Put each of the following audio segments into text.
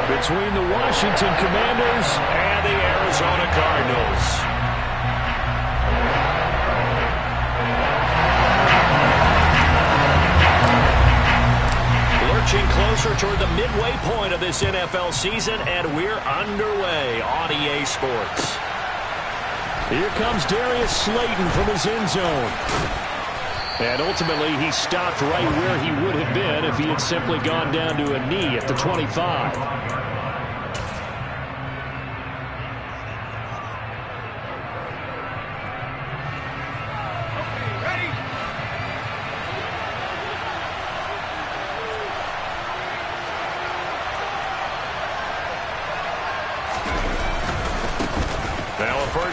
between the Washington Commanders and the Arizona Cardinals. Lurching closer toward the midway point of this NFL season, and we're underway on EA Sports. Here comes Darius Slayton from his end zone. And ultimately, he stopped right where he would have been if he had simply gone down to a knee at the 25.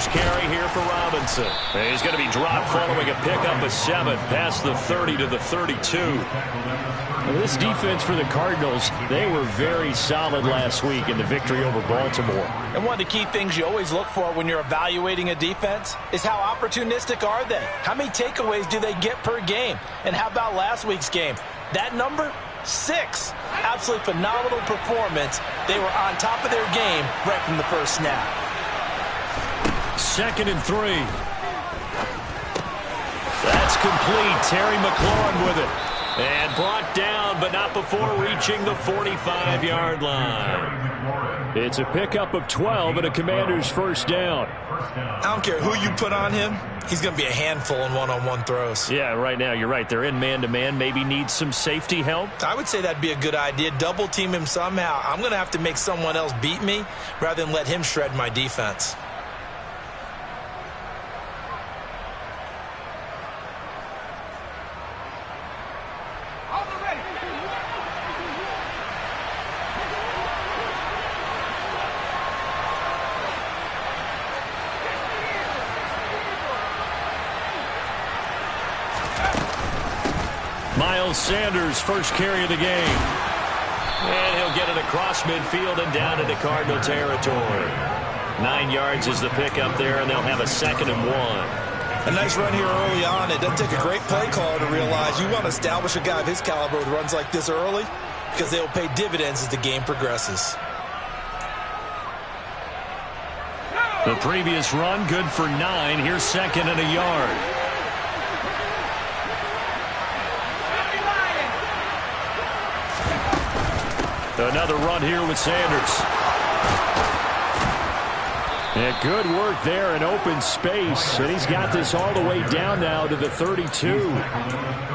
Carry here for Robinson. He's going to be dropped following a pickup of 7 past the 30 to the 32. Well, this defense for the Cardinals, they were very solid last week in the victory over Baltimore. And one of the key things you always look for when you're evaluating a defense is how opportunistic are they? How many takeaways do they get per game? And how about last week's game? That number? 6. Absolutely phenomenal performance. They were on top of their game right from the first snap. 2nd and 3. That's complete. Terry McLaurin with it. And brought down, but not before reaching the 45-yard line. It's a pickup of 12 and a Commander's first down. I don't care who you put on him. He's going to be a handful in one-on-one throws. Yeah, right now, you're right. They're in man-to-man. Maybe need some safety help. I would say that'd be a good idea. Double team him somehow. I'm going to have to make someone else beat me rather than let him shred my defense. Sanders' first carry of the game. And he'll get it across midfield and down into Cardinal territory. 9 yards is the pickup there, and they'll have a 2nd and 1. A nice run here early on. It doesn't take a great play caller to realize you want to establish a guy of his caliber with runs like this early because they will pay dividends as the game progresses. The previous run, good for 9. Here's 2nd and a yard. Another run here with Sanders. And good work there in open space. And he's got this all the way down now to the 32.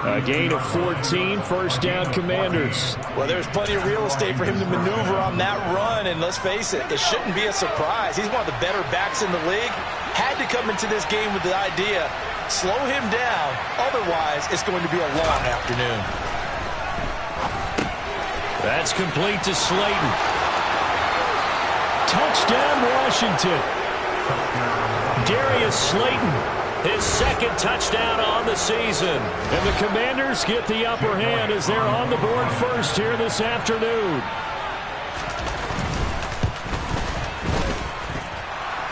A gain of 14, first down Commanders. Well, there's plenty of real estate for him to maneuver on that run. And let's face it, it shouldn't be a surprise. He's one of the better backs in the league. Had to come into this game with the idea, slow him down. Otherwise, it's going to be a long afternoon. That's complete to Slayton. Touchdown, Washington. Darius Slayton, his 2nd touchdown on the season. And the Commanders get the upper hand as they're on the board first here this afternoon.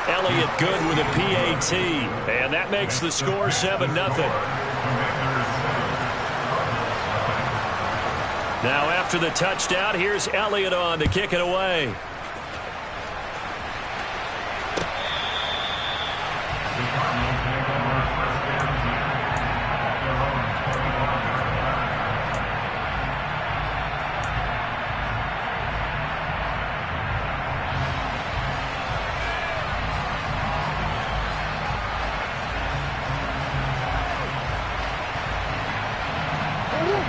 Elliott good with a PAT. And that makes the score 7-0. Now after the touchdown, here's Elliott on to kick it away.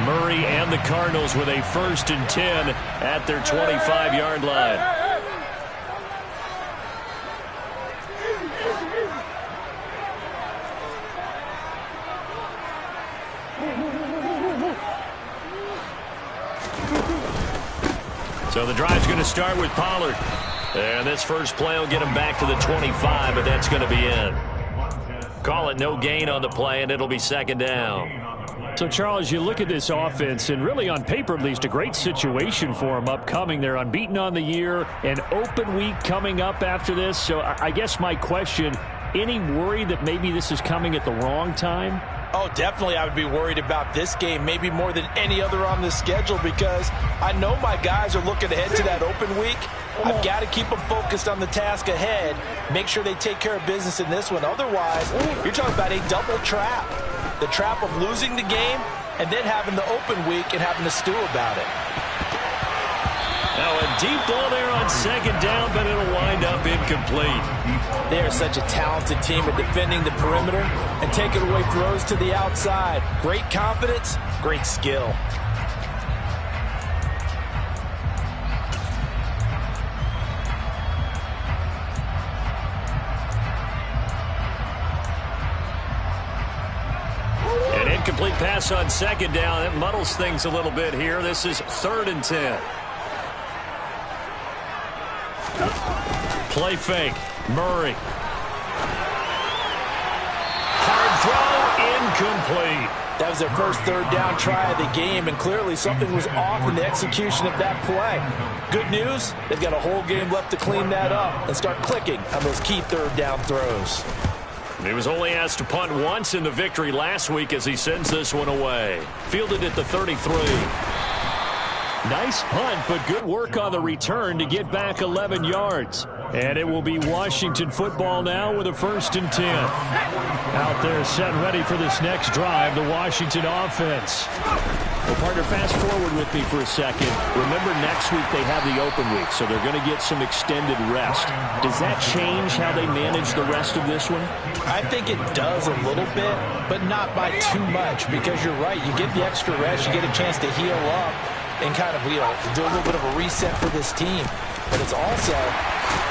Murray and the Cardinals with a 1st and 10 at their 25-yard line. So the drive's going to start with Pollard. And this first play will get him back to the 25, but that's going to be in. Call it no gain on the play, and it'll be 2nd down. So, Charles, you look at this offense, and really on paper at least, a great situation for them upcoming. They're unbeaten on the year, an open week coming up after this. So I guess my question, any worry that maybe this is coming at the wrong time? Oh, definitely I would be worried about this game, maybe more than any other on the schedule, because I know my guys are looking ahead to that open week. I've got to keep them focused on the task ahead, make sure they take care of business in this one. Otherwise, you're talking about a double trap. The trap of losing the game and then having the open week and having to stew about it. Now a deep ball there on second down, but it'll wind up incomplete. They are such a talented team at defending the perimeter and taking away throws to the outside. Great confidence, great skill. An incomplete pass on second down. It muddles things a little bit here. This is 3rd and 10. Play fake. Murray. Hard throw, incomplete. That was their first 3rd down try of the game, and clearly something was off in the execution of that play. Good news, they've got a whole game left to clean that up and start clicking on those key 3rd down throws. He was only asked to punt once in the victory last week as he sends this one away. Fielded at the 33. Nice punt, but good work on the return to get back 11 yards. And it will be Washington football now with a 1st and 10. Out there set and ready for this next drive, the Washington offense. Well, partner, fast forward with me for a second. Remember, next week they have the open week, so they're going to get some extended rest. Does that change how they manage the rest of this one? I think it does a little bit, but not by too much, because you're right. You get the extra rest, you get a chance to heal up and kind of, do a little bit of a reset for this team. But it's also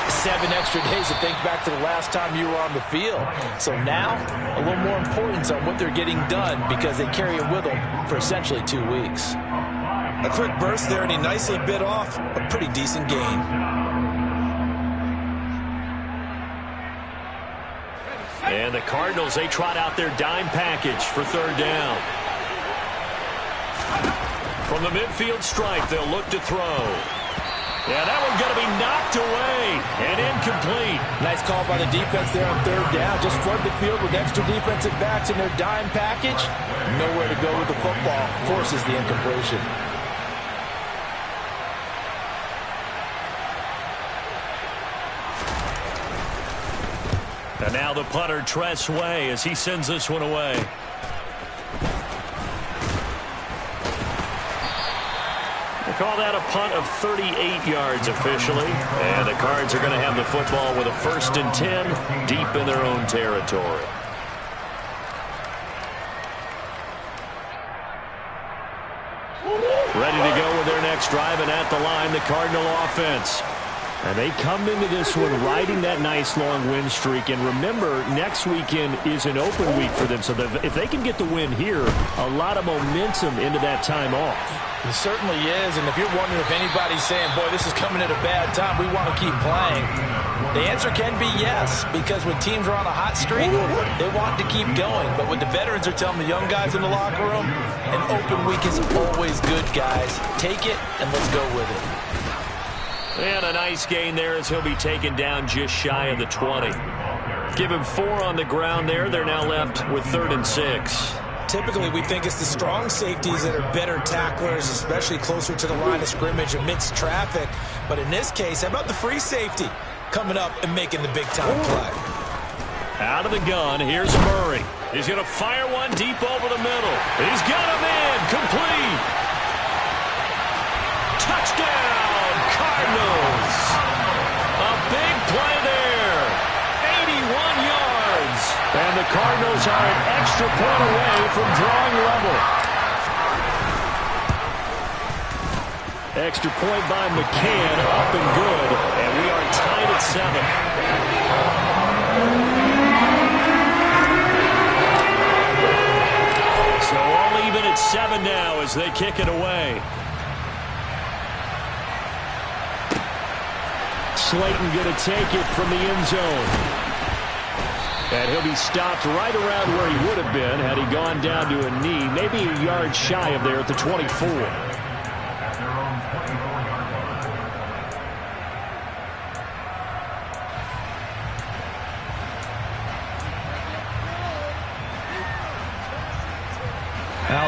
7 extra days to think back to the last time you were on the field. So now, a little more importance on what they're getting done because they carry it with them for essentially 2 weeks. A quick burst there, and he nicely bit off a pretty decent gain. And the Cardinals, they trot out their dime package for 3rd down. From the midfield stripe, they'll look to throw. Yeah, that one's going to be knocked away and incomplete. Nice call by the defense there on 3rd down. Just flood the field with extra defensive backs in their dime package. Nowhere to go with the football. Forces the incompletion. And now the punter, Tress Way, as he sends this one away. Call that a punt of 38 yards officially. And the Cards are going to have the football with a 1st and 10 deep in their own territory. Ready to go with their next drive, and at the line, the Cardinal offense. And they come into this one riding that nice long win streak. And remember, next weekend is an open week for them. So if they can get the win here, a lot of momentum into that time off. It certainly is. And if you're wondering if anybody's saying, boy, this is coming at a bad time, we want to keep playing, the answer can be yes. Because when teams are on a hot streak, they want to keep going. But what the veterans are telling the young guys in the locker room, an open week is always good, guys. Take it and let's go with it. And a nice gain there as he'll be taken down just shy of the 20. Give him 4 on the ground there. They're now left with 3rd and 6. Typically, we think it's the strong safeties that are better tacklers, especially closer to the line of scrimmage amidst traffic. But in this case, how about the free safety coming up and making the big-time play? Out of the gun, here's Murray. He's going to fire one deep over the middle. He's got him in. Complete. Touchdown, Cardinals. A big play there. 81 yards. And the Cardinals are an extra point away from drawing level. Extra point by McCann, up and good. And we are tied at 7. So all even at 7 now as they kick it away. Slayton going to take it from the end zone. And he'll be stopped right around where he would have been had he gone down to a knee, maybe a yard shy of there at the 24.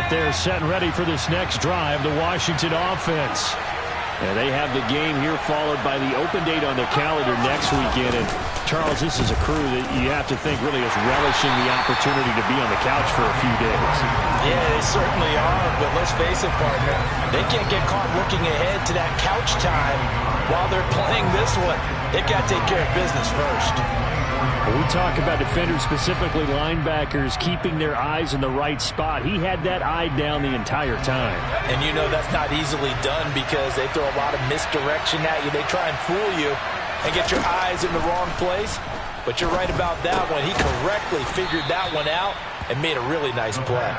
set there, set and ready for this next drive, the Washington offense. And they have the game here followed by the open date on their calendar next weekend. And, Charles, this is a crew that you have to think really is relishing the opportunity to be on the couch for a few days. Yeah, they certainly are, but let's face it, partner. They can't get caught looking ahead to that couch time while they're playing this one. They've got to take care of business first. When we talk about defenders, specifically linebackers, keeping their eyes in the right spot, he had that eye down the entire time. And you know that's not easily done because they throw a lot of misdirection at you. They try and fool you and get your eyes in the wrong place. But you're right about that one. He correctly figured that one out and made a really nice play.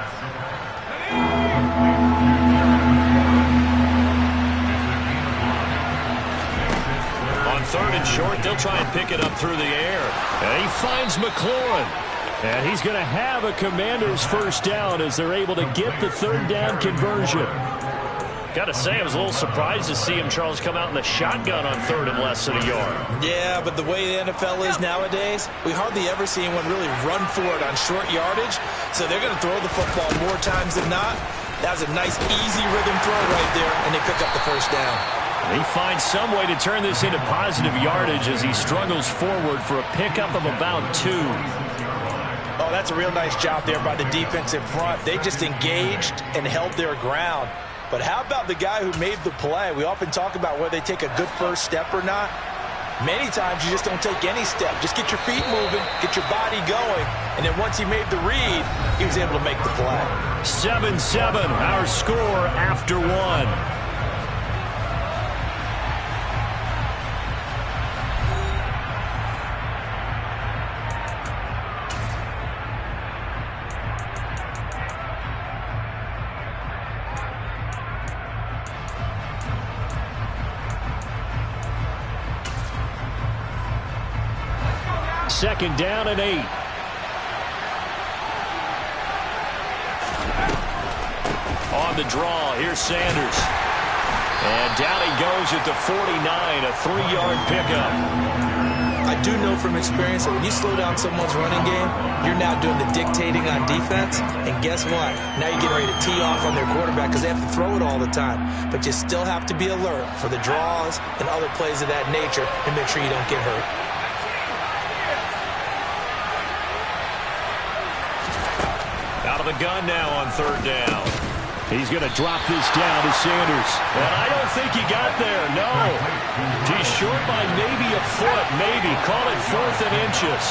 On 3rd and short, they'll try and pick it up through the air. And he finds McLaurin. And he's going to have a Commanders first down as they're able to get the 3rd down conversion. Got to say, I was a little surprised to see him, Charles, come out in the shotgun on 3rd and less than a yard. Yeah, but the way the NFL is nowadays, we hardly ever see anyone really run for it on short yardage. So they're going to throw the football more times than not. That was a nice, easy rhythm throw right there, and they pick up the first down. He finds some way to turn this into positive yardage as he struggles forward for a pickup of about 2. Oh, that's a real nice job there by the defensive front. They just engaged and held their ground. But how about the guy who made the play? We often talk about whether they take a good first step or not. Many times you just don't take any step. Just get your feet moving, get your body going, and then once he made the read, he was able to make the play. 7-7, our score after 1. Second down and 8. On the draw, here's Sanders. And down he goes at the 49, a 3-yard pickup. I do know from experience that when you slow down someone's running game, you're now doing the dictating on defense. And guess what? Now you're getting ready to tee off on their quarterback because they have to throw it all the time. But you still have to be alert for the draws and other plays of that nature and make sure you don't get hurt. Out of the gun now on 3rd down. He's going to drop this down to Sanders. And I don't think he got there, no. He's short by maybe a foot, maybe. Call it 4th and inches.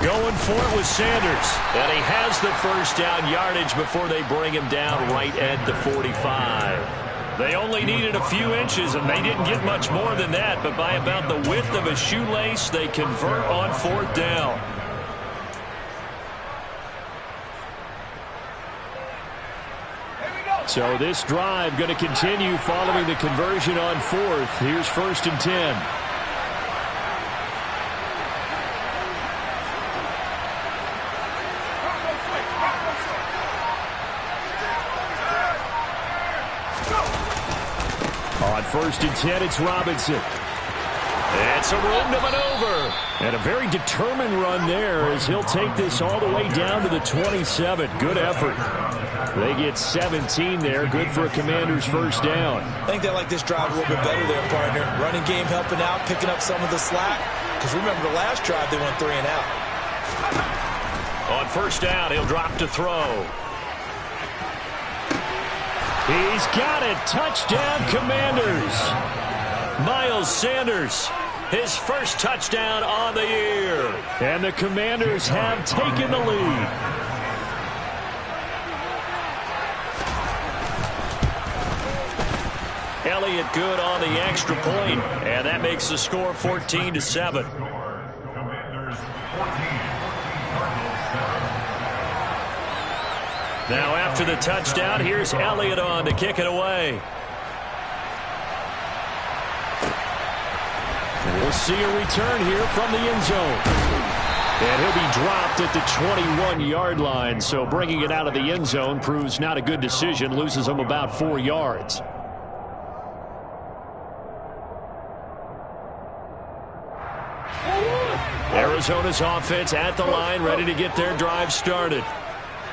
Going for it with Sanders. And he has the first down yardage before they bring him down right at the 45. They only needed a few inches, and they didn't get much more than that. But by about the width of a shoelace, they convert on 4th down. So this drive going to continue following the conversion on 4th. Here's 1st and 10. On 1st and 10, it's Robinson. It's a room to maneuver. And a very determined run there as he'll take this all the way down to the 27. Good effort. They get 17 there. Good for a Commander's first down. I think they like this drive a little bit better there, partner. Running game helping out, picking up some of the slack. Because remember the last drive, they went 3 and out. On 1st down, he'll drop to throw. He's got it. Touchdown, Commanders. Miles Sanders, his first touchdown on the year. And the Commanders have taken the lead. Elliott good on the extra point, and that makes the score 14-7. Now after the touchdown, here's Elliott on to kick it away. And we'll see a return here from the end zone. And he'll be dropped at the 21-yard line, so bringing it out of the end zone proves not a good decision, loses him about 4 yards. Arizona's offense at the line, ready to get their drive started.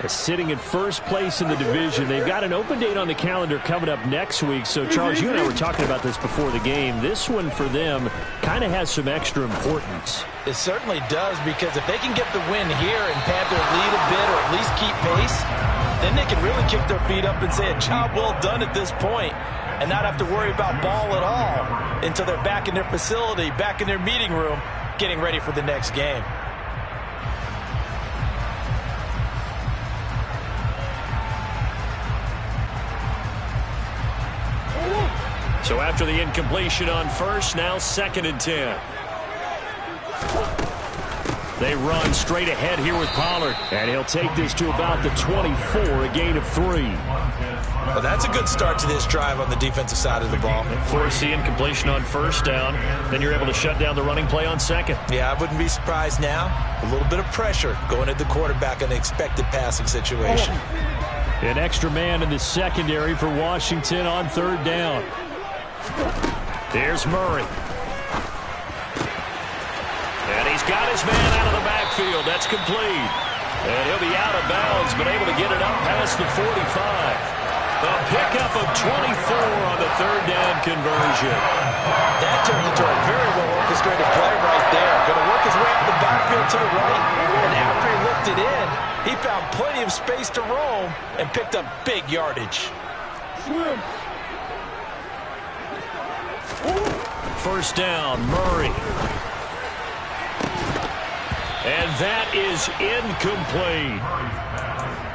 Sitting in first place in the division. They've got an open date on the calendar coming up next week. So, Charles, you and I were talking about this before the game. This one for them kind of has some extra importance. It certainly does, because if they can get the win here and pad their lead a bit or at least keep pace, then they can really kick their feet up and say a job well done at this point and not have to worry about ball at all until they're back in their facility, back in their meeting room, getting ready for the next game. So after the incompletion on first, now 2nd and 10. They run straight ahead here with Pollard. And he'll take this to about the 24, a gain of 3. Well, that's a good start to this drive on the defensive side of the ball. Force the incompletion on first down. Then you're able to shut down the running play on second. Yeah, I wouldn't be surprised now. A little bit of pressure going at the quarterback in an expected passing situation. An extra man in the secondary for Washington on 3rd down. There's Murray. And he's got his man out of the backfield. That's complete. And he'll be out of bounds, but able to get it up past the 45. A pickup of 24 on the 3rd down conversion. That turned into a very well orchestrated play right there. Going to work his way out the backfield to the right. And after he looked it in, he found plenty of space to roam and picked up big yardage. First down, Murray. And that is incomplete.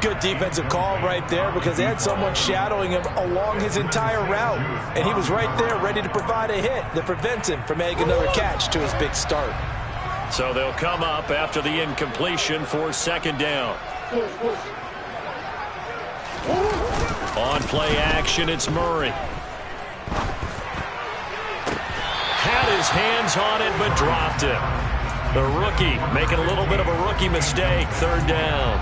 Good defensive call right there, because they had someone shadowing him along his entire route. And he was right there ready to provide a hit that prevents him from making another catch to his big start. So they'll come up after the incompletion for 2nd down. On play action, it's Murray. Had his hands on it, but dropped it. The rookie making a little bit of a rookie mistake. 3rd down.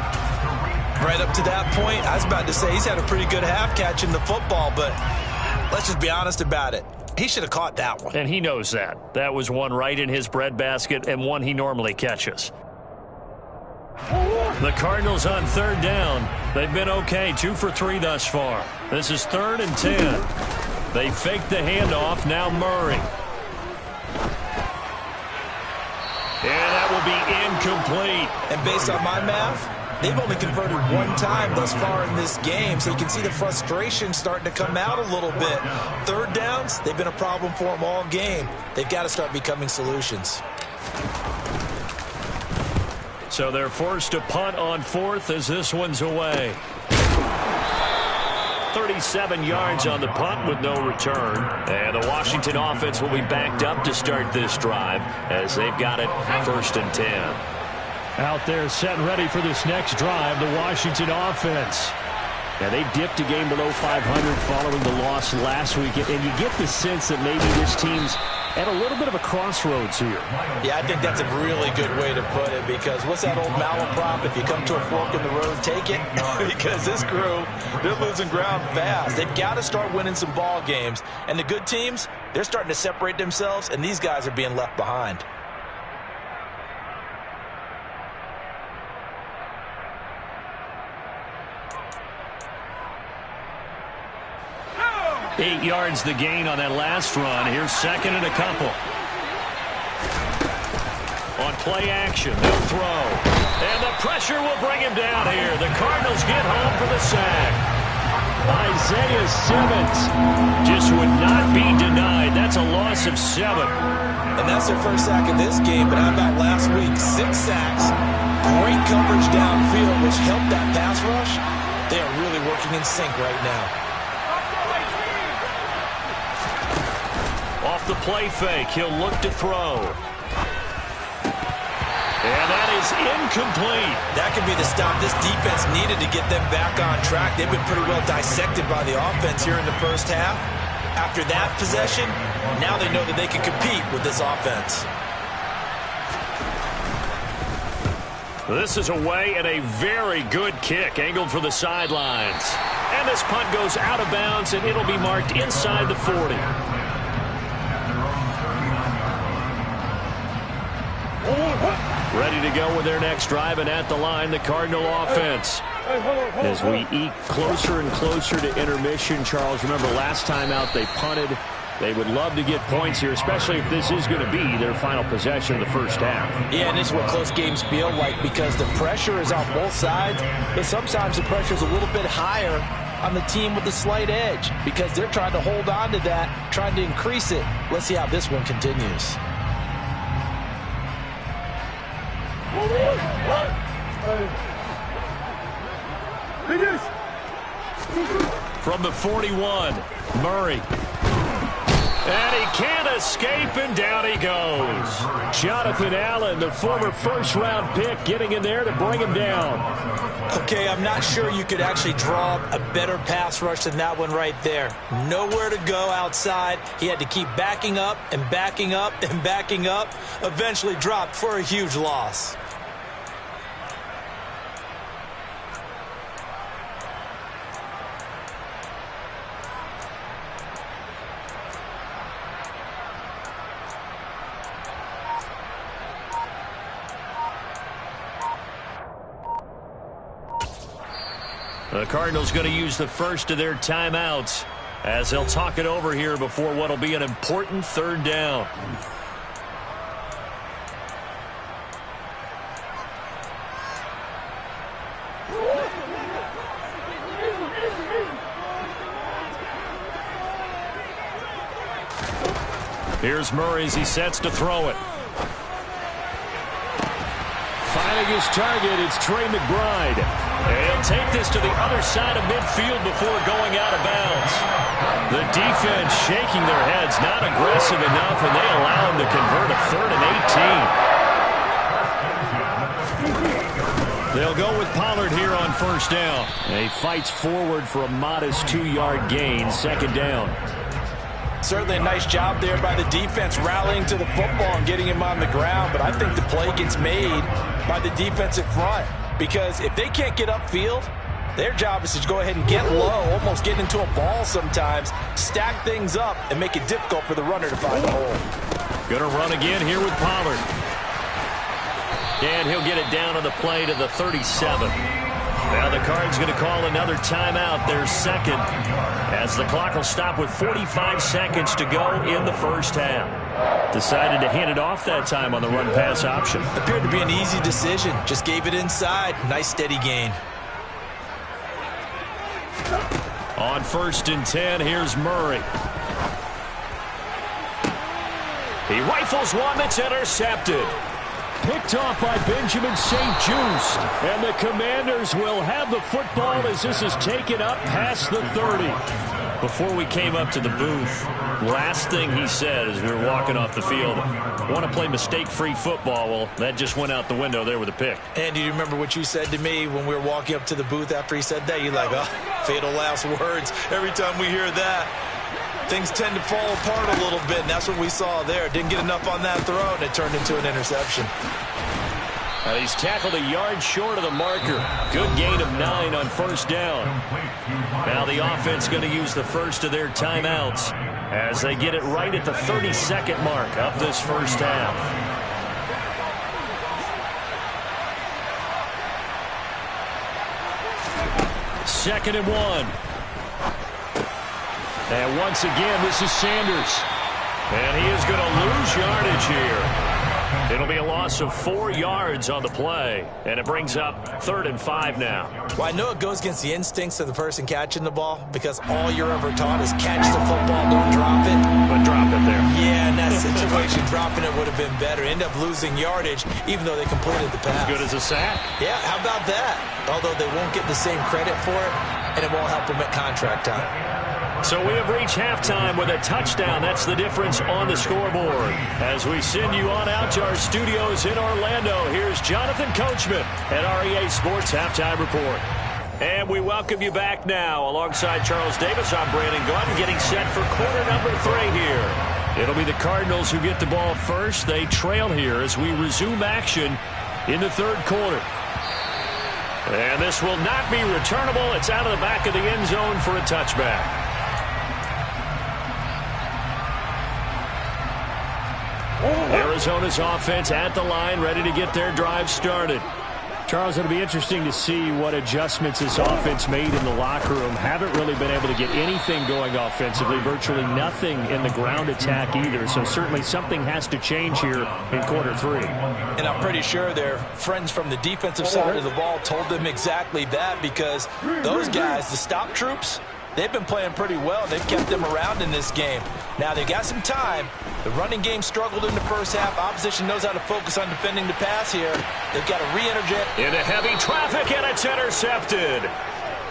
Right up to that point, I was about to say he's had a pretty good half catching the football, but let's just be honest about it. He should have caught that one. And he knows that. That was one right in his breadbasket and one he normally catches. The Cardinals on 3rd down. They've been okay, 2 for 3 thus far. This is 3rd and 10. They fake the handoff, now Murray. And that will be incomplete. And based on my math, they've only converted 1 time thus far in this game, so you can see the frustration starting to come out a little bit. 3rd downs, they've been a problem for them all game. They've got to start becoming solutions. So they're forced to punt on 4th as this one's away. 37 yards on the punt with no return. And the Washington offense will be backed up to start this drive as they've got it 1st and 10. Out there set and ready for this next drive, the Washington offense. Now, they dipped a game below 500 following the loss last week, and you get the sense that maybe this team's at a little bit of a crossroads here. Yeah, I think that's a really good way to put it, because what's that old malaprop? If you come to a fork in the road, take it. Because this crew, they're losing ground fast. They've got to start winning some ball games. And the good teams, they're starting to separate themselves, and these guys are being left behind. Eight yards the gain on that last run. Here's 2nd and a couple. On play action, they'll throw. And the pressure will bring him down here. The Cardinals get home for the sack. Isaiah Simmons just would not be denied. That's a loss of 7. And that's their first sack of this game, but how about last week? 6 sacks, great coverage downfield, which helped that pass rush. They are really working in sync right now. Off the play fake, he'll look to throw. And that is incomplete. That could be the stop this defense needed to get them back on track. They've been pretty well dissected by the offense here in the first half. After that possession, now they know that they can compete with this offense. This is away and a very good kick angled for the sidelines. And this punt goes out of bounds, and it'll be marked inside the 40. Ready to go with their next drive, and at the line, the Cardinal offense. As we eke closer and closer to intermission, Charles, remember last time out they punted. They would love to get points here, especially if this is going to be their final possession of the first half. Yeah, and this is what close games feel like because the pressure is on both sides, but sometimes the pressure is a little bit higher on the team with the slight edge because they're trying to hold on to that, trying to increase it. Let's see how this one continues. From the 41, Murray. And he can't escape, and down he goes. Jonathan Allen, the former first-round pick, getting in there to bring him down. Okay, I'm not sure you could actually draw a better pass rush than that one right there. Nowhere to go outside. He had to keep backing up and backing up and backing up. Eventually dropped for a huge loss. The Cardinals going to use the first of their timeouts as they'll talk it over here before what will be an important third down. Here's Murray as he sets to throw it. Finding his target, it's Trey McBride. He'll take this to the other side of midfield before going out of bounds. The defense shaking their heads, not aggressive enough, and they allow him to convert a 3rd and 18. They'll go with Pollard here on first down. He fights forward for a modest 2-yard gain, 2nd down. Certainly a nice job there by the defense rallying to the football and getting him on the ground, but I think the play gets made by the defensive front because if they can't get upfield, their job is to go ahead and get low, almost get into a ball sometimes, stack things up, and make it difficult for the runner to find a hole. Going to run again here with Pollard. And he'll get it down on the play to the 37. Now the Cards going to call another timeout, their second, as the clock will stop with 45 seconds to go in the first half. Decided to hand it off that time on the run-pass option. Appeared to be an easy decision. Just gave it inside. Nice steady gain. On 1st and 10, here's Murray. He rifles one that's intercepted. Picked off by Benjamin St-Juste. And the Commanders will have the football as this is taken up past the 30. Before we came up to the booth, last thing he said as we were walking off the field, want to play mistake-free football. Well, that just went out the window there with a pick. And do you remember what you said to me when we were walking up to the booth after he said that? You're like, oh, fatal last words. Every time we hear that, things tend to fall apart a little bit, and that's what we saw there. Didn't get enough on that throw, and it turned into an interception. He's tackled a yard short of the marker. Good gain of 9 on first down. Now the offense going to use the first of their timeouts as they get it right at the 32nd mark of this first half. Second and 1. And once again, this is Sanders. And he is going to lose yardage here. It'll be a loss of 4 yards on the play, and it brings up 3rd and 5 now. Well, I know it goes against the instincts of the person catching the ball because all you're ever taught is catch the football, don't drop it. But drop it there. Yeah, in that situation, dropping it would have been better. End up losing yardage, even though they completed the pass. As good as a sack. Yeah, how about that? Although they won't get the same credit for it, and it won't help them at contract time. So we have reached halftime with a touchdown. That's the difference on the scoreboard. As we send you on out to our studios in Orlando, here's Jonathan Coachman at REA Sports Halftime Report. And we welcome you back now. Alongside Charles Davis, I'm Brandon Gaudin, getting set for quarter number 3 here. It'll be the Cardinals who get the ball first. They trail here as we resume action in the 3rd quarter. And this will not be returnable. It's out of the back of the end zone for a touchback. Arizona's offense at the line, ready to get their drive started. Charles, it'll be interesting to see what adjustments this offense made in the locker room. Haven't really been able to get anything going offensively, virtually nothing in the ground attack either. So certainly something has to change here in quarter three. And I'm pretty sure their friends from the defensive side of the ball told them exactly that, because those guys, the stop troops, they've been playing pretty well. They've kept them around in this game. Now, they got some time. The running game struggled in the first half. Opposition knows how to focus on defending the pass here. They've got to re-interject. Into heavy traffic, and it's intercepted.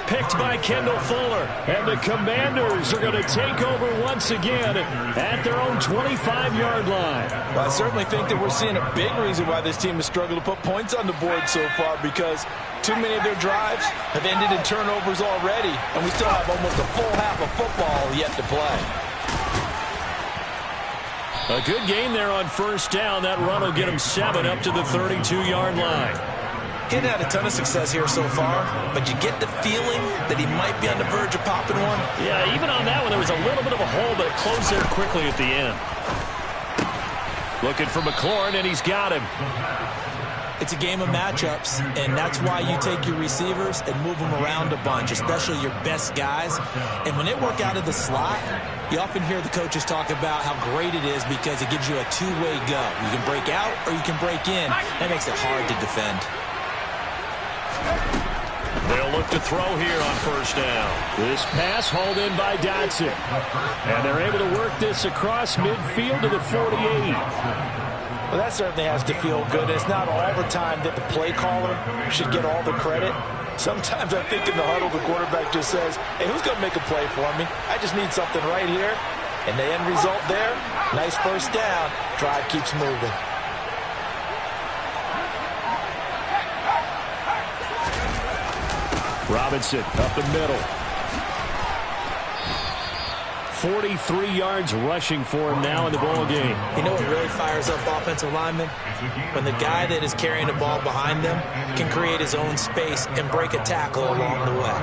Picked by Kendall Fuller. And the Commanders are going to take over once again at their own 25-yard line. Well, I certainly think that we're seeing a big reason why this team has struggled to put points on the board so far, because too many of their drives have ended in turnovers already, and we still have almost a full half of football yet to play. A good game there on first down. That run will get him 7 up to the 32-yard line. He hadn't had a ton of success here so far, but you get the feeling that he might be on the verge of popping one. Yeah, even on that one, there was a little bit of a hole, but it closed there quickly at the end. Looking for McLaurin, and he's got him. It's a game of matchups, and that's why you take your receivers and move them around a bunch, especially your best guys. And when they work out of the slot, you often hear the coaches talk about how great it is because it gives you a two-way go. You can break out or you can break in. That makes it hard to defend. They'll look to throw here on first down. This pass hauled in by Dotson. And they're able to work this across midfield to the 48. Well, that certainly has to feel good. It's not all the time that the play caller should get all the credit. Sometimes I think in the huddle, the quarterback just says, hey, who's going to make a play for me? I just need something right here. And the end result there, nice first down. Drive keeps moving. Robinson up the middle. 43 yards rushing for him now in the ball game. You know what really fires up offensive linemen? When the guy that is carrying the ball behind them can create his own space and break a tackle along the way.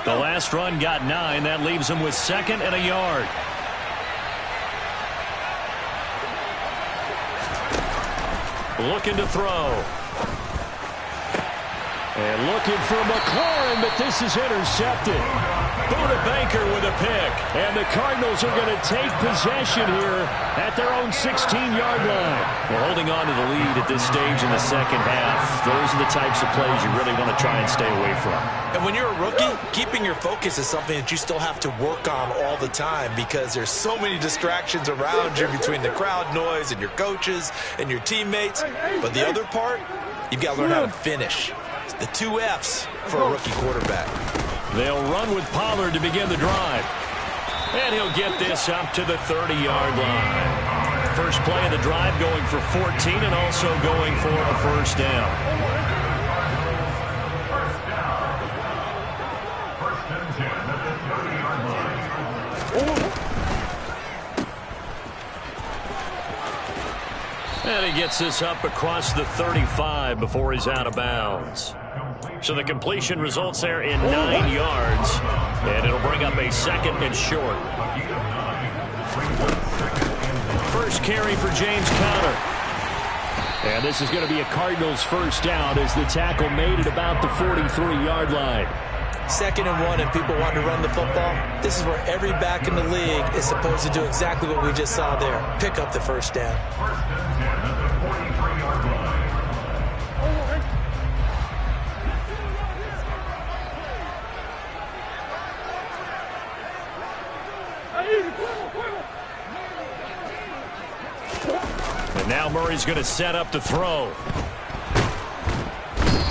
The last run got 9. That leaves him with 2nd and a yard. Looking to throw. And looking for McLaurin, but this is intercepted. Buda Baker with a pick. And the Cardinals are going to take possession here at their own 16-yard line. We're holding on to the lead at this stage in the second half. Those are the types of plays you really want to try and stay away from. And when you're a rookie, keeping your focus is something that you still have to work on all the time, because there's so many distractions around you between the crowd noise and your coaches and your teammates. But the other part, you've got to learn how to finish. The 2 F's for a rookie quarterback. They'll run with Pollard to begin the drive. And he'll get this up to the 30-yard line. First play of the drive going for 14 and also going for a first down. And he gets this up across the 35 before he's out of bounds. So the completion results there in 9 yards, and it'll bring up a 2nd and short. First carry for James Conner. And this is going to be a Cardinals first down as the tackle made at about the 43-yard line. 2nd and 1, and people want to run the football. This is where every back in the league is supposed to do exactly what we just saw there. Pick up the first down. And now Murray's going to set up to throw.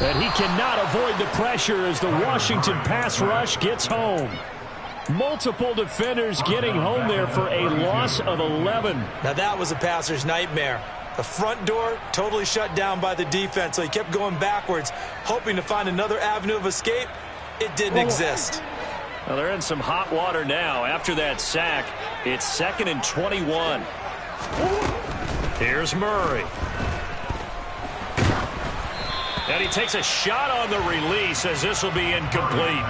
And he cannot avoid the pressure as the Washington pass rush gets home. Multiple defenders getting home there for a loss of 11. Now that was a passer's nightmare. The front door totally shut down by the defense, so he kept going backwards, hoping to find another avenue of escape. It didn't exist. Well, they're in some hot water now. After that sack, it's 2nd and 21. Here's Murray. And he takes a shot on the release as this will be incomplete.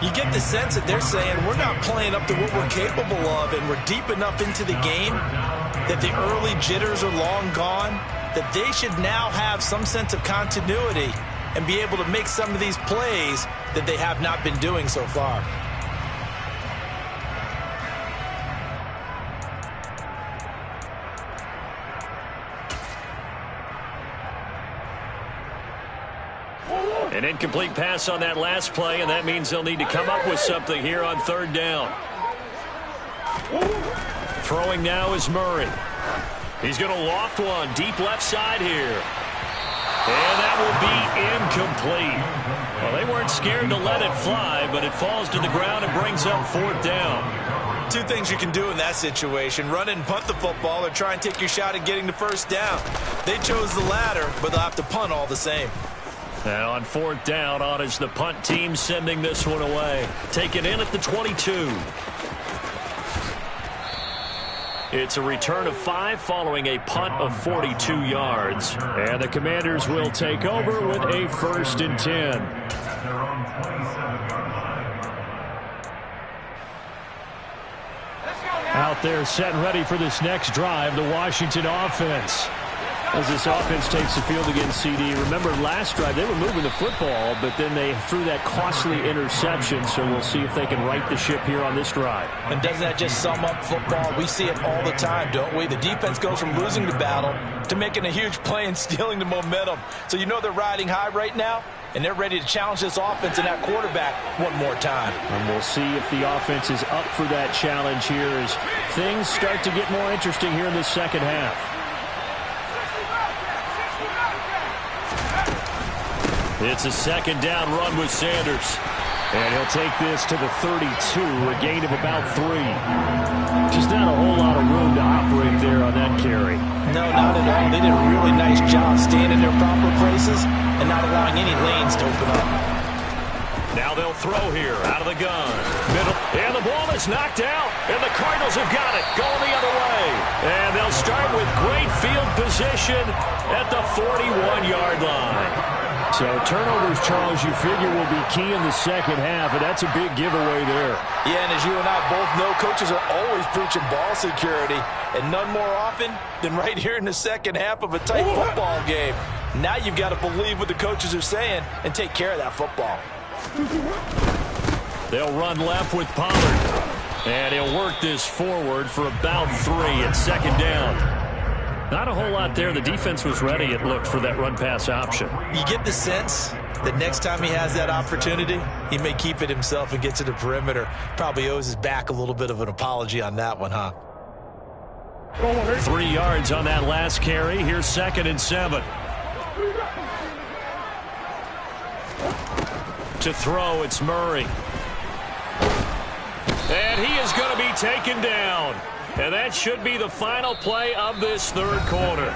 You get the sense that they're saying we're not playing up to what we're capable of, and we're deep enough into the game that the early jitters are long gone, that they should now have some sense of continuity and be able to make some of these plays that they have not been doing so far. An incomplete pass on that last play, and that means they'll need to come up with something here on third down. Throwing now is Murray. He's going to loft one deep left side here. And that will be incomplete. Well, they weren't scared to let it fly, but it falls to the ground and brings up fourth down. Two things you can do in that situation: run and punt the football, or try and take your shot at getting the first down. They chose the latter, but they'll have to punt all the same. Now on fourth down, on is the punt team sending this one away. Taken in at the 22. It's a return of 5 following a punt of 42 yards. And the Commanders will take over with a 1st and 10. Out there set and ready for this next drive, the Washington offense. As this offense takes the field against CD. Remember, last drive, they were moving the football, but then they threw that costly interception, so we'll see if they can right the ship here on this drive. And doesn't that just sum up football? We see it all the time, don't we? The defense goes from losing the battle to making a huge play and stealing the momentum. So you know they're riding high right now, and they're ready to challenge this offense and that quarterback one more time. And we'll see if the offense is up for that challenge here as things start to get more interesting here in the second half. It's a second down run with Sanders. And he'll take this to the 32, a gain of about 3. Just not a whole lot of room to operate there on that carry. No, not at all. They did a really nice job staying in their proper places and not allowing any lanes to open up. Now they'll throw here out of the gun. Middle. And the ball is knocked out. And the Cardinals have got it. Going the other way. And they'll start with great field position at the 41-yard line. So turnovers, Charles, you figure will be key in the second half, and that's a big giveaway there. Yeah, and as you and I both know, coaches are always preaching ball security, and none more often than right here in the second half of a tight football game. Now you've got to believe what the coaches are saying and take care of that football. They'll run left with Pollard, and he'll work this forward for about 3 at second down. Not a whole lot there. The defense was ready, it looked, for that run-pass option. You get the sense that next time he has that opportunity, he may keep it himself and get to the perimeter. Probably owes his back a little bit of an apology on that one, huh? 3 yards on that last carry. Here's 2nd and 7. To throw, it's Murray. And he is going to be taken down. And that should be the final play of this third quarter.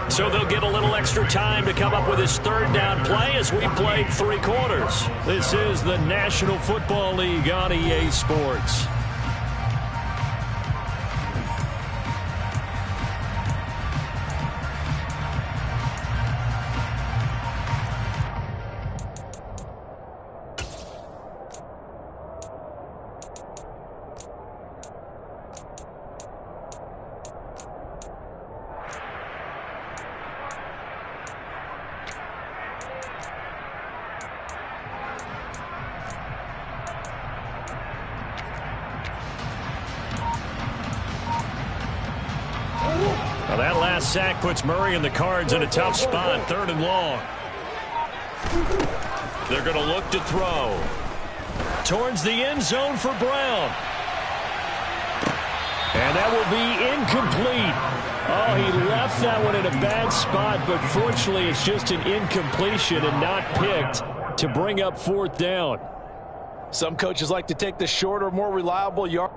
So they'll get a little extra time to come up with his third down play as we played 3 quarters. This is the National Football League on EA Sports. Well, that last sack puts Murray and the Cards in a tough spot, 3rd and long. They're going to look to throw. Towards the end zone for Brown. And that will be incomplete. Oh, he left that one in a bad spot, but fortunately it's just an incompletion and not picked to bring up 4th down. Some coaches like to take the shorter, more reliable yard.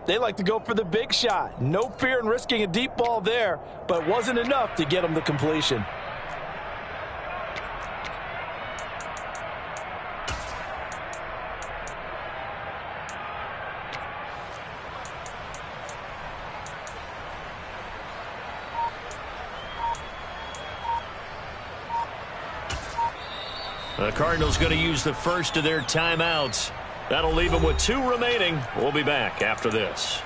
They like to go for the big shot. No fear in risking a deep ball there, but wasn't enough to get them the completion. The Cardinals going to use the first of their timeouts. That'll leave them with 2 remaining. We'll be back after this.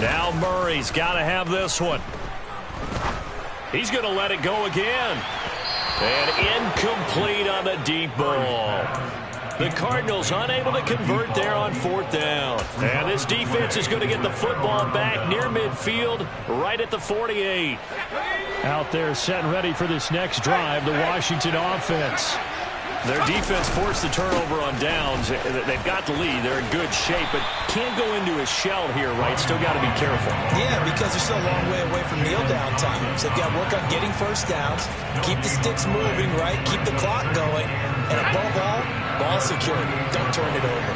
Now Murray's got to have this one. He's going to let it go again. And incomplete on the deep ball. The Cardinals unable to convert there on 4th down. And this defense is going to get the football back near midfield, right at the 48. Out there set and ready for this next drive, the Washington offense. Their defense forced the turnover on downs. They've got the lead. They're in good shape, but can't go into a shell here, right? Still got to be careful. Yeah, because they're still a long way away from kneel down time. So they've got to work on getting first downs, keep the sticks moving, right? Keep the clock going. And above all, ball security. Don't turn it over.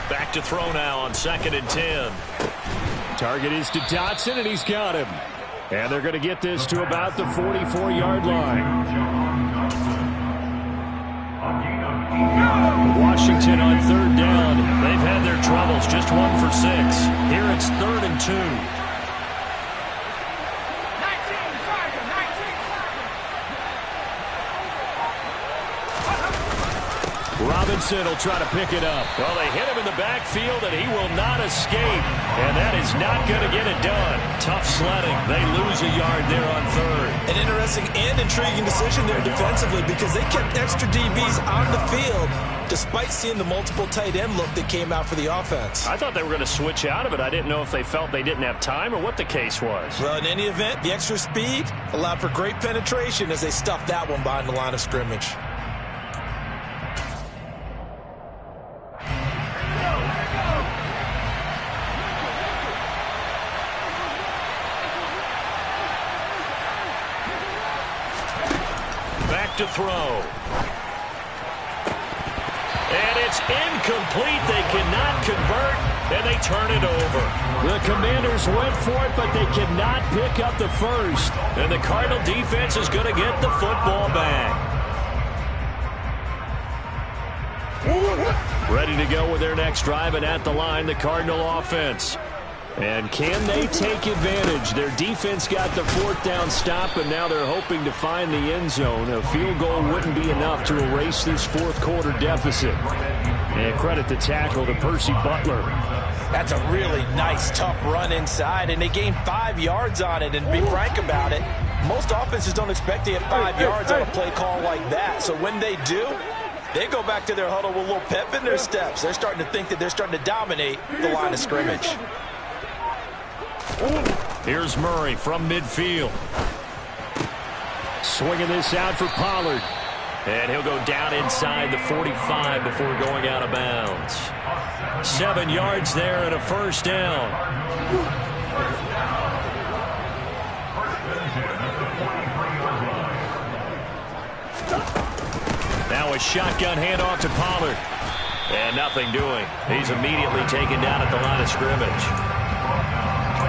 Back to throw now on 2nd and 10. Target is to Dotson, and he's got him. And they're going to get this to about the 44-yard line. Washington on 3rd down. They've had their troubles, just 1 for 6. Here it's 3rd and 2. Robinson will try to pick it up. Well, they hit him in the backfield, and he will not escape. And that is not going to get it done. Tough sledding. They lose a yard there on 3rd. An interesting and intriguing decision there defensively because they kept extra DBs on the field despite seeing the multiple tight end look that came out for the offense. I thought they were going to switch out of it. I didn't know if they felt they didn't have time or what the case was. Well, in any event, the extra speed allowed for great penetration as they stuffed that one behind the line of scrimmage. To throw. And it's incomplete. They cannot convert, and they turn it over. The Commanders went for it, but they cannot pick up the first. And the Cardinal defense is going to get the football back. Ready to go with their next drive, and at the line, the Cardinal offense. And can they take advantage? Their defense got the 4th down stop, and now they're hoping to find the end zone. A field goal wouldn't be enough to erase this 4th quarter deficit. And credit the tackle to Percy Butler. That's a really nice, tough run inside, and they gained 5 yards on it. And to be frank about it, most offenses don't expect to get 5 yards on a play call like that. So when they do, they go back to their huddle with a little pep in their steps. They're starting to think that they're starting to dominate the line of scrimmage. Here's Murray from midfield. Swinging this out for Pollard. And he'll go down inside the 45 before going out of bounds. 7 yards there and a first down. Now a shotgun handoff to Pollard. And nothing doing. He's immediately taken down at the line of scrimmage.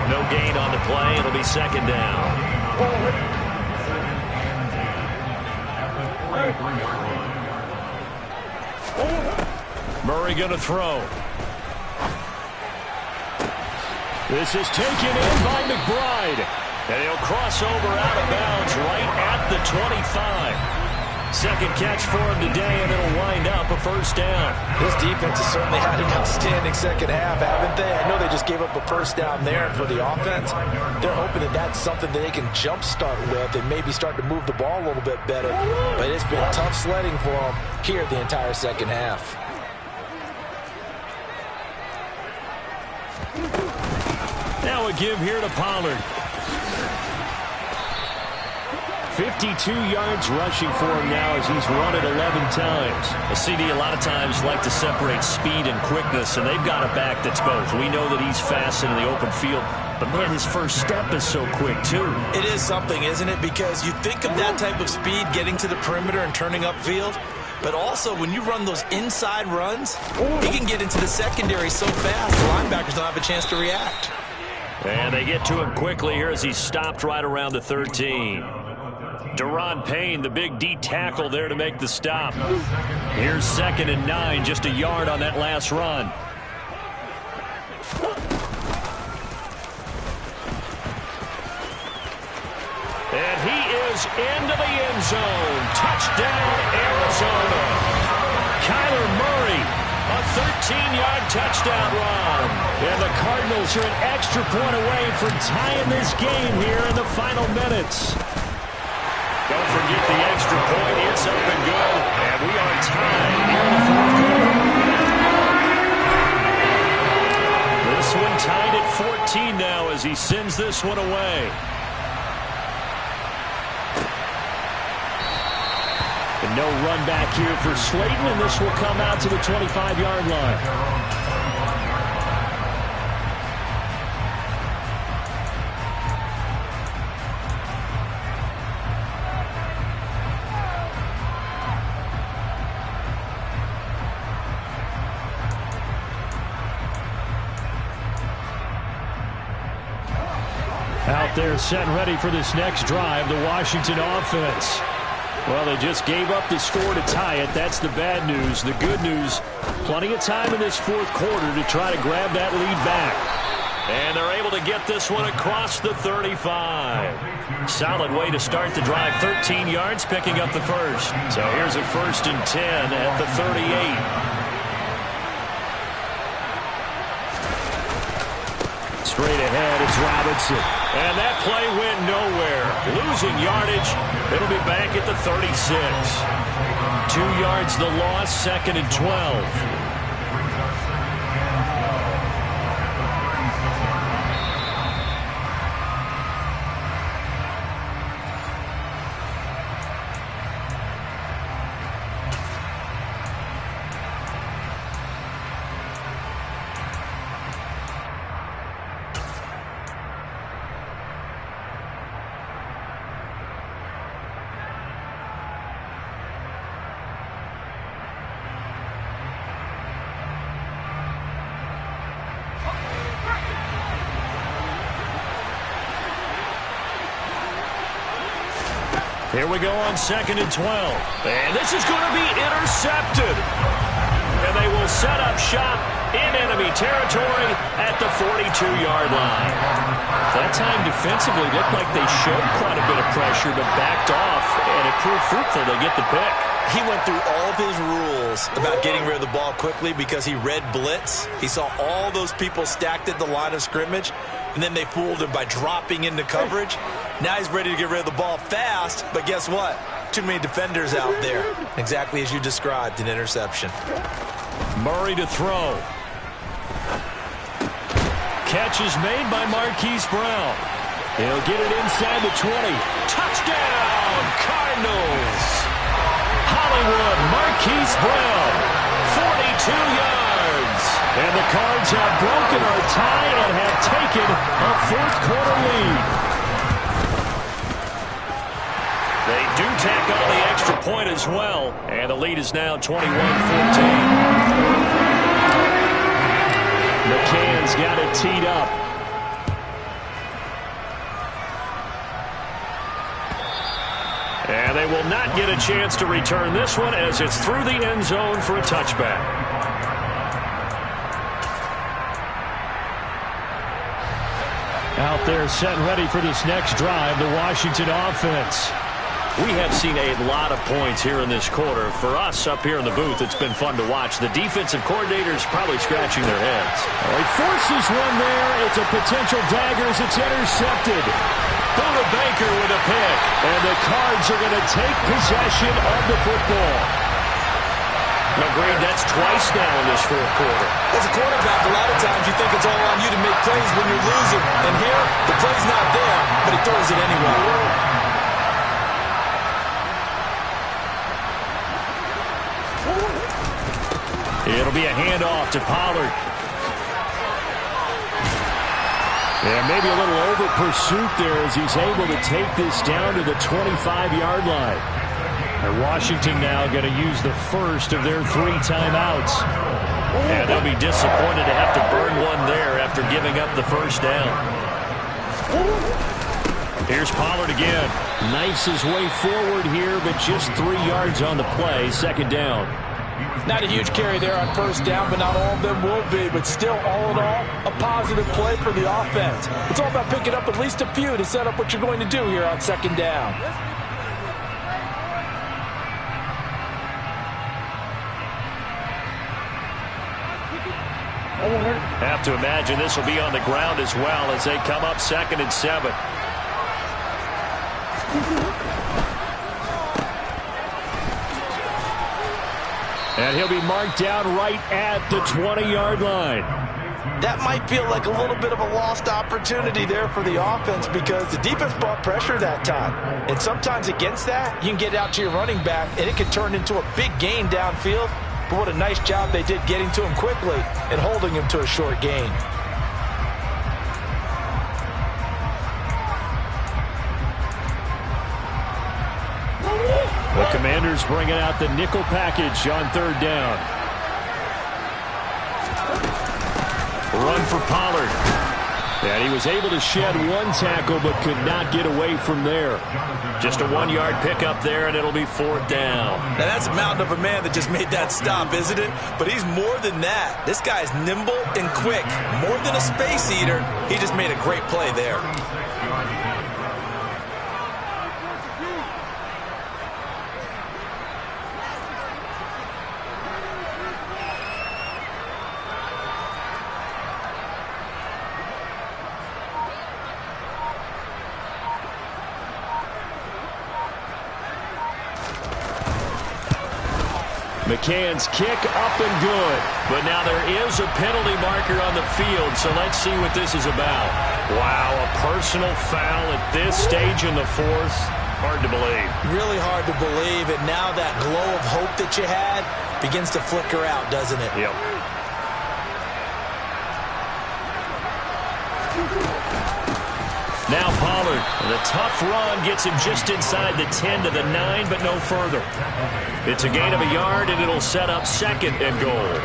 No gain on the play. It'll be 2nd down. Murray going to throw. This is taken in by McBride. And he'll cross over out of bounds right at the 25. Second catch for him today, and it'll wind up a first down. This defense has certainly had an outstanding second half, haven't they? I know they just gave up a first down there, and for the offense, they're hoping that that's something that they can jumpstart with and maybe start to move the ball a little bit better. But it's been tough sledding for them here the entire second half. Now a give here to Pollard. 52 yards rushing for him now as he's run it 11 times. A CD a lot of times like to separate speed and quickness, and they've got a back that's both. We know that he's fast in the open field, but man, his first step is so quick too. It is something, isn't it? Because you think of that type of speed getting to the perimeter and turning upfield, but also when you run those inside runs, he can get into the secondary so fast the linebackers don't have a chance to react. And they get to him quickly here as he stopped right around the 13. Deron Payne, the big D tackle there to make the stop. Here's 2nd and 9, just a yard on that last run. And he is into the end zone. Touchdown, Arizona. Kyler Murray, a 13-yard touchdown run. And the Cardinals are an extra point away from tying this game here in the final minutes. Don't forget the extra point. It's up and good. And we are tied here in the fourth quarter. This one tied at 14 now as he sends this one away. And no run back here for Slayton, and this will come out to the 25-yard line. Out there set and ready for this next drive, the Washington offense. Well, they just gave up the score to tie it. That's the bad news. The good news, plenty of time in this fourth quarter to try to grab that lead back. And they're able to get this one across the 35. Solid way to start the drive. 13 yards, picking up the first. So here's a 1st and 10 at the 38. Straight ahead, it's Robinson. And that play went nowhere. Losing yardage. It'll be back at the 36. 2 yards the loss, 2nd and 12. Here we go on 2nd and 12. And this is going to be intercepted. And they will set up shop in enemy territory at the 42-yard line. That time defensively looked like they showed quite a bit of pressure but backed off, and it proved fruitful. They get the pick. He went through all of his rules about getting rid of the ball quickly because he read blitz. He saw all those people stacked at the line of scrimmage, and then they fooled him by dropping into coverage. Now he's ready to get rid of the ball fast, but guess what? Too many defenders out there. Exactly as you described, an interception. Murray to throw. Catch is made by Marquise Brown. He'll get it inside the 20. Touchdown, Cardinals! Hollywood, Marquise Brown, 42 yards. And the Cards have broken our tie and have taken a fourth-quarter lead. They do tack on the extra point as well, and the lead is now 21-14. McCann's got it teed up. And they will not get a chance to return this one as it's through the end zone for a touchback. Out there set and ready for this next drive, the Washington offense. We have seen a lot of points here in this quarter. For us up here in the booth, it's been fun to watch. The defensive coordinators probably scratching their heads. He forces one there. It's a potential dagger as it's intercepted. Buda Baker with a pick. And the Cards are going to take possession of the football. Agreed, that's twice now in this fourth quarter. As a quarterback, a lot of times you think it's all on you to make plays when you're losing. And here, the play's not there, but he throws it anyway. It'll be a handoff to Pollard. And maybe a little over pursuit there as he's able to take this down to the 25-yard line. And Washington now going to use the first of their 3 timeouts. And they'll be disappointed to have to burn one there after giving up the first down. Here's Pollard again. Knifes his way forward here, but just 3 yards on the play. Second down. Not a huge carry there on first down, but not all of them will be. But still, all in all, a positive play for the offense. It's all about picking up at least a few to set up what you're going to do here on second down. Have to imagine this will be on the ground as well as they come up 2nd and 7. And he'll be marked down right at the 20-yard line. That might feel like a little bit of a lost opportunity there for the offense because the defense brought pressure that time. And sometimes against that, you can get out to your running back, and it can turn into a big gain downfield. But what a nice job they did getting to him quickly and holding him to a short gain. The Commanders bringing out the nickel package on 3rd down. Run for Pollard. And he was able to shed 1 tackle but could not get away from there. Just a 1-yard pickup there, and it'll be 4th down. Now, that's a mountain of a man that just made that stop, isn't it? But he's more than that. This guy's nimble and quick. More than a space eater, he just made a great play there. McCann's kick up and good. But now there is a penalty marker on the field, so let's see what this is about. Wow, a personal foul at this stage in the 4th. Hard to believe. Really hard to believe, and now that glow of hope that you had begins to flicker out, doesn't it? Yep. Now Pollard, the tough run gets him just inside the 10 to the 9, but no further. It's a gain of a yard, and it'll set up 2nd and goal.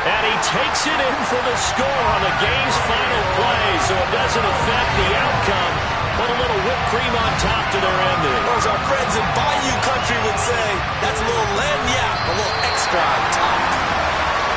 And he takes it in for the score on the game's final play, so it doesn't affect the outcome, but a little whipped cream on top to their ending. Those are friends and bye